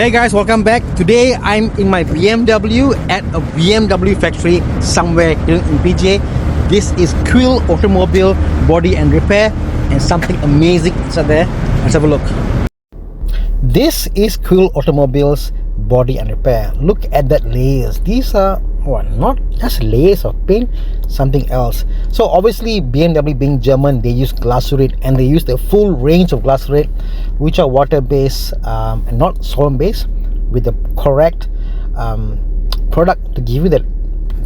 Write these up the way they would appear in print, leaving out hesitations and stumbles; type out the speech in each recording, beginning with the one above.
Hey guys, welcome back. Today I'm in my BMW at a BMW factory somewhere here in PJ. This is Quill Automobile Body and Repair, and something amazing inside there. Let's have a look. This is Quill Automobile's Body and Repair. Look at that layers. These are not just layers of paint, something else. So obviously BMW being German, they use glycerate, and they use the full range of glycerate, which are water based and not solvent based, with the correct product to give you that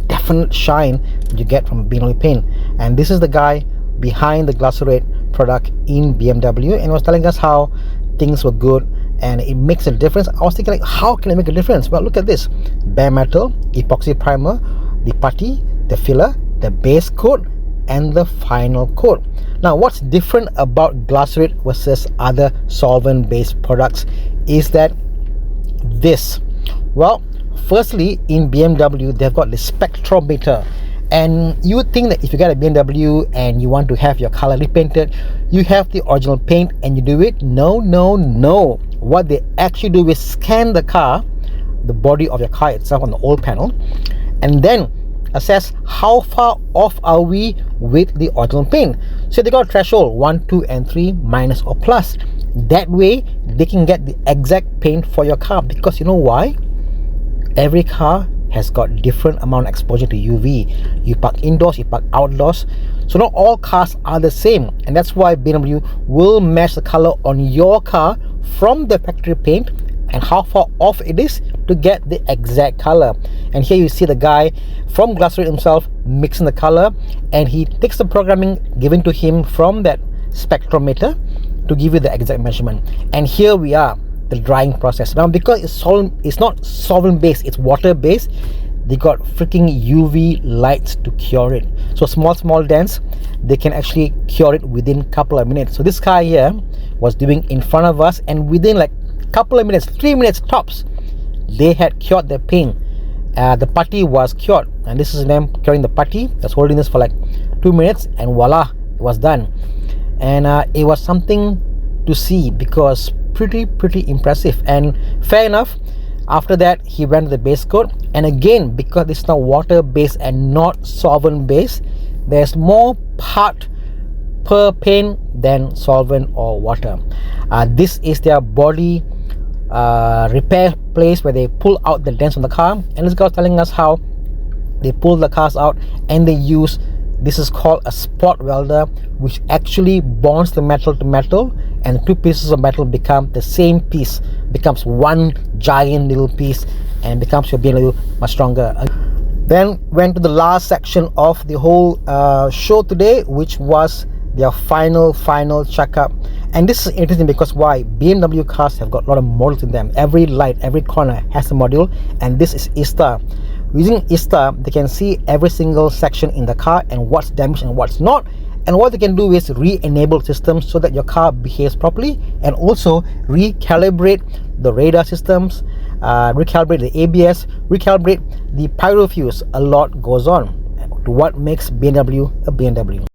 definite shine you get from BMW paint. And this is the guy behind the glycerate product in BMW, and he was telling us how things were good and it makes a difference. I was thinking, like, how can it make a difference? Well, look at this: bare metal, epoxy primer, the putty, the filler, the base coat, and the final coat. Now, what's different about glycerate versus other solvent based products is that this, well, firstly, in BMW they've got the spectrometer. And you would think that if you get a BMW and you want to have your color repainted, you have the original paint and you do it. No. What they actually do is scan the car, the body of your car itself on the old panel, and then assess how far off are we with the original paint. So they got a threshold 1, 2, and 3, minus or plus. That way they can get the exact paint for your car, because you know why? Every car has got different amount of exposure to UV. You park indoors, you park outdoors, so not all cars are the same, and that's why BMW will match the color on your car from the factory paint and how far off it is to get the exact color. And here you see the guy from glycerate himself mixing the color, and he takes the programming given to him from that spectrometer to give you the exact measurement. And here we are, the drying process. Now, because it's not solvent based, it's water based, they got freaking UV lights to cure it. So small dents, they can actually cure it within a couple of minutes. So this guy here was doing in front of us, and within like a couple of minutes, 3 minutes tops, they had cured the paint. The putty was cured, and this is them curing the putty. That's holding this for like 2 minutes, and voila, it was done. And it was something to see, because pretty impressive. And fair enough, after that he went to the base coat, and again, because it's now water based and not solvent based, there's more part per paint than solvent or water. This is their body repair place where they pull out the dents on the car, and this guy was telling us how they pull the cars out and they use, this is called a spot welder, which actually bonds the metal to metal, and two pieces of metal become the same piece, becomes one giant little piece, and becomes your BMW much stronger. Then went to the last section of the whole show today, which was their final checkup. And this is interesting because why? BMW cars have got a lot of models in them. Every light, every corner has a module, and this is ISTA. Using ISTA, they can see every single section in the car and what's damaged and what's not. And what they can do is re-enable systems so that your car behaves properly, and also recalibrate the radar systems, recalibrate the ABS, recalibrate the pyro fuse. A lot goes on to what makes BMW a BMW.